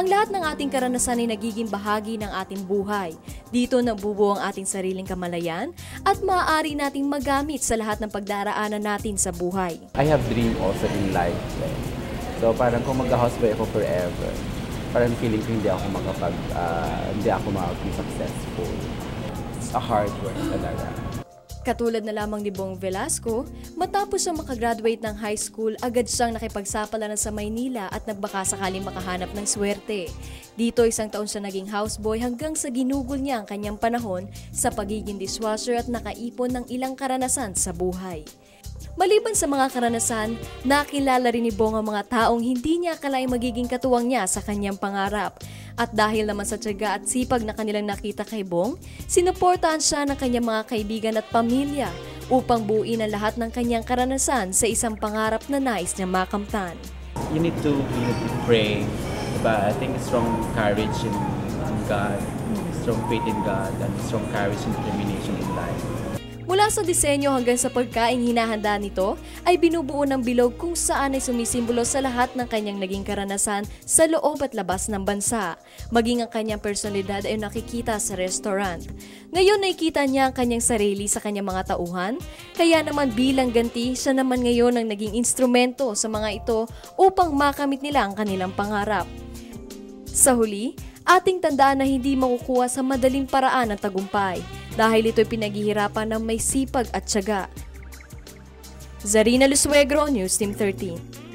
lahat ng ating karanasan ay nagiging bahagi ng ating buhay. Dito nabubuo ang ating sariling kamalayan at maaari nating magamit sa lahat ng pagdaraanan natin sa buhay. I have dream also in life. So parang kung mag-houseboy ako forever, parang feeling ko hindi ako maging successful. It's a hard work talaga. Katulad na lamang ni Bong Velasco, matapos ang makagraduate ng high school, agad siyang nakipagsapalaran sa Maynila at nagbaka sakaling makahanap ng swerte. Dito 1 taon siya naging houseboy hanggang sa ginugol niya ang kanyang panahon sa pagiging dishwasher at nakaipon ng ilang karanasan sa buhay. Maliban sa mga karanasan, nakilala rin ni Bong ang mga taong hindi niya akalaing magiging katuwang niya sa kanyang pangarap. At dahil naman sa tiyaga at sipag na kanilang nakita kay Bong, sinuportahan siya ng kanyang mga kaibigan at pamilya upang buuin ang lahat ng kanyang karanasan sa isang pangarap na nais niya makamtan. You need to pray, but I think strong courage in God, strong faith in God, and strong courage and determination in life. Mula sa disenyo hanggang sa pagkaing hinahanda nito ay binubuo ng bilog kung saan ay sumisimbolo sa lahat ng kanyang naging karanasan sa loob at labas ng bansa. Maging ang kanyang personalidad ay nakikita sa restaurant. Ngayon nakikita niya ang kanyang sarili sa kanyang mga tauhan, kaya naman bilang ganti siya naman ngayon ang naging instrumento sa mga ito upang makamit nila ang kanilang pangarap. Sa huli, ating tandaan na hindi makukuha sa madaling paraan ang tagumpay dahil ito'y pinaghihirapan ng may sipag at tiyaga. Zarina Lusuegro, News Team 13.